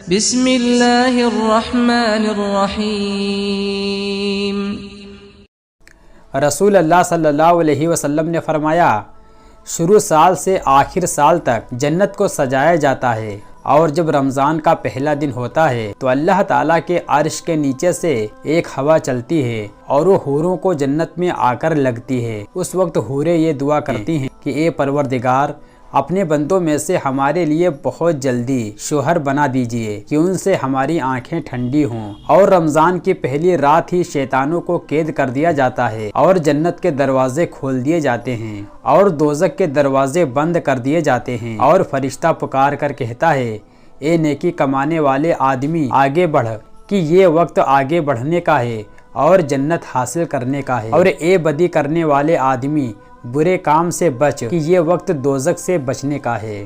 بسم اللہ الرحمن الرحیم۔ رسول اللہ صلی اللہ علیہ وسلم نے فرمایا، شروع سال سے آخر سال تک جنت کو سجایا جاتا ہے، اور جب رمضان کا پہلا دن ہوتا ہے تو اللہ تعالیٰ کے عرش کے نیچے سے ایک ہوا چلتی ہے اور وہ حوروں کو جنت میں آ کر لگتی ہے۔ اس وقت حوریں یہ دعا کرتی ہیں کہ اے پروردگار، اپنے بندوں میں سے ہمارے لیے بہت جلدی شوہر بنا دیجئے کہ ان سے ہماری آنکھیں ٹھنڈی ہوں۔ اور رمضان کی پہلی رات ہی شیطانوں کو قید کر دیا جاتا ہے اور جنت کے دروازے کھول دیے جاتے ہیں اور دوزخ کے دروازے بند کر دیے جاتے ہیں، اور فرشتہ پکار کر کہتا ہے، اے نیکی کمانے والے آدمی آگے بڑھ، کہ یہ وقت آگے بڑھنے کا ہے اور جنت حاصل کرنے کا ہے، اور اے بدی کرنے والے آدمی برے کام سے بچ، کہ یہ وقت دوزخ سے بچنے کا ہے۔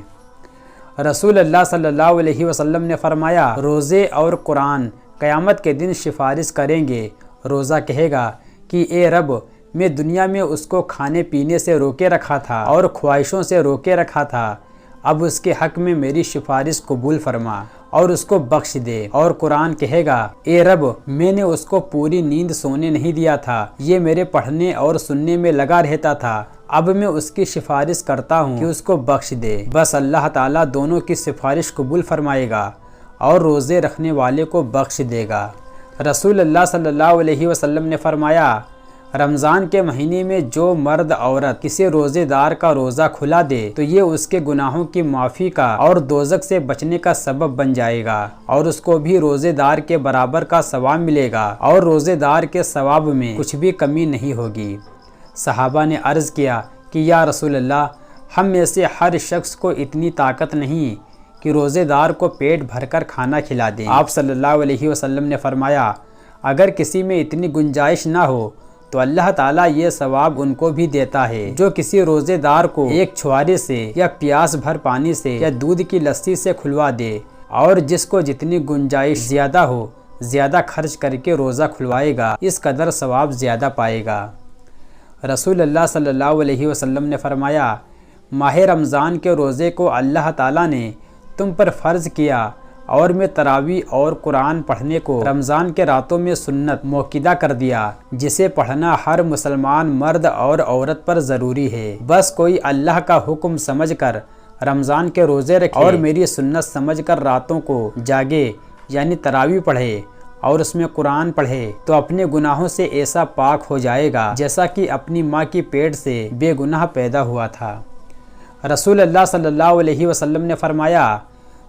رسول اللہ صلی اللہ علیہ وسلم نے فرمایا، روزے اور قرآن قیامت کے دن سفارش کریں گے۔ روزہ کہے گا کہ اے رب، میں دنیا میں اس کو کھانے پینے سے روکے رکھا تھا اور خواہشوں سے روکے رکھا تھا، اب اس کے حق میں میری سفارش قبول فرما اور اس کو بخش دے۔ اور قرآن کہے گا، اے رب، میں نے اس کو پوری نیند سونے نہیں دیا تھا، یہ میرے پڑھنے اور سننے میں لگا رہتا تھا، اب میں اس کی سفارش کرتا ہوں کہ اس کو بخش دے۔ بس اللہ تعالیٰ دونوں کی سفارش قبول فرمائے گا اور روزے رکھنے والے کو بخش دے گا۔ رسول اللہ صلی اللہ علیہ وسلم نے فرمایا، رمضان کے مہینے میں جو مرد عورت کسی روزے دار کا روزہ کھلا دے تو یہ اس کے گناہوں کی معافی کا اور دوزخ سے بچنے کا سبب بن جائے گا، اور اس کو بھی روزے دار کے برابر کا ثواب ملے گا، اور روزے دار کے ثواب میں کچھ بھی کمی نہیں ہوگی۔ صحابہ نے عرض کیا کہ یا رسول اللہ، ہم میں سے ہر شخص کو اتنی طاقت نہیں کہ روزے دار کو پیٹ بھر کر کھانا کھلا دیں۔ آپ صلی اللہ علیہ وسلم نے فرمایا، اگر کسی میں اتنی گنجائش نہ ہو تو اللہ تعالیٰ یہ ثواب ان کو بھی دیتا ہے جو کسی روزے دار کو ایک چھوارے سے یا پیاس بھر پانی سے یا دودھ کی لسی سے کھلوا دے، اور جس کو جتنی گنجائش زیادہ ہو زیادہ خرچ کر کے روزہ کھلوائے گا، اس قدر ثواب زیادہ پائے گا۔ رسول اللہ صلی اللہ علیہ وسلم نے فرمایا، ماہ رمضان کے روزے کو اللہ تعالیٰ نے تم پر فرض کیا، اور میں تراویح اور قرآن پڑھنے کو رمضان کے راتوں میں سنت موقدہ کر دیا، جسے پڑھنا ہر مسلمان مرد اور عورت پر ضروری ہے۔ بس کوئی اللہ کا حکم سمجھ کر رمضان کے روزے رکھے اور میری سنت سمجھ کر راتوں کو جاگے، یعنی تراویح پڑھے اور اس میں قرآن پڑھے، تو اپنے گناہوں سے ایسا پاک ہو جائے گا جیسا کہ اپنی ماں کی پیٹ سے بے گناہ پیدا ہوا تھا۔ رسول اللہ صلی اللہ علیہ وسلم نے فرمایا،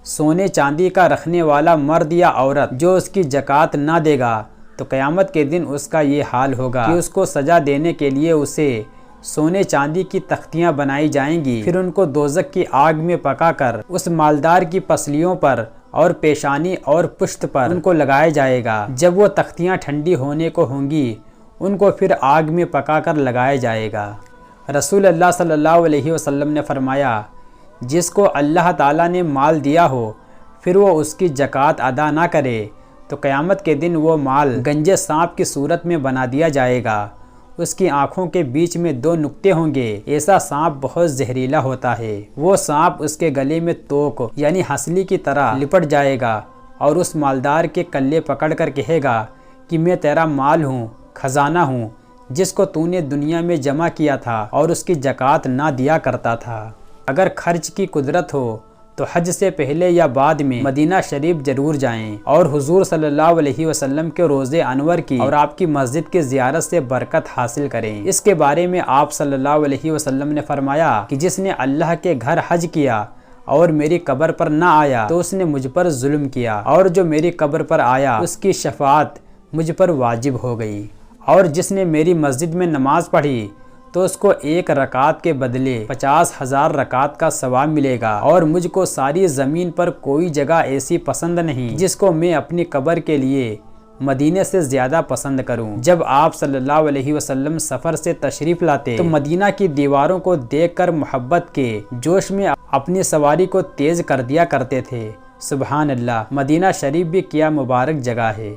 سونے چاندی کا رکھنے والا مرد یا عورت جو اس کی زکوٰۃ نہ دے گا تو قیامت کے دن اس کا یہ حال ہوگا کہ اس کو سزا دینے کے لیے اسے سونے چاندی کی تختیاں بنائی جائیں گی، پھر ان کو دوزخ کی آگ میں پکا کر اس مالدار کی پسلیوں پر اور پیشانی اور پشت پر ان کو لگایا جائے گا۔ جب وہ تختیاں ٹھنڈی ہونے کو ہوں گی، ان کو پھر آگ میں پکا کر لگایا جائے گا۔ رسول اللہ صلی اللہ علیہ وسلم نے فرمایا، جس کو اللہ تعالیٰ نے مال دیا ہو پھر وہ اس کی زکوٰۃ ادا نہ کرے تو قیامت کے دن وہ مال گنجے سانپ کی صورت میں بنا دیا جائے گا، اس کی آنکھوں کے بیچ میں 2 نقطے ہوں گے، ایسا سانپ بہت زہریلا ہوتا ہے، وہ سانپ اس کے گلے میں توک یعنی ہنسلی کی طرح لپٹ جائے گا اور اس مالدار کے کلے پکڑ کر کہے گا کہ میں تیرا مال ہوں، خزانہ ہوں، جس کو تو نے دنیا میں جمع کیا تھا اور اس کی زکوٰۃ نہ دیا کرتا تھا۔ اگر خرچ کی قدرت ہو تو حج سے پہلے یا بعد میں مدینہ شریف ضرور جائیں اور حضور صلی اللہ علیہ وسلم کے روزے انور کی اور آپ کی مسجد کی زیارت سے برکت حاصل کریں۔ اس کے بارے میں آپ صلی اللہ علیہ وسلم نے فرمایا کہ جس نے اللہ کے گھر حج کیا اور میری قبر پر نہ آیا تو اس نے مجھ پر ظلم کیا، اور جو میری قبر پر آیا اس کی شفاعت مجھ پر واجب ہو گئی، اور جس نے میری مسجد میں نماز پڑھی تو اس کو 1 رکعت کے بدلے 50,000 رکعت کا ثواب ملے گا، اور مجھ کو ساری زمین پر کوئی جگہ ایسی پسند نہیں جس کو میں اپنی قبر کے لیے مدینے سے زیادہ پسند کروں۔ جب آپ صلی اللہ علیہ وسلم سفر سے تشریف لاتے تو مدینہ کی دیواروں کو دیکھ کر محبت کے جوش میں اپنی سواری کو تیز کر دیا کرتے تھے۔ سبحان اللہ، مدینہ شریف بھی کیا مبارک جگہ ہے۔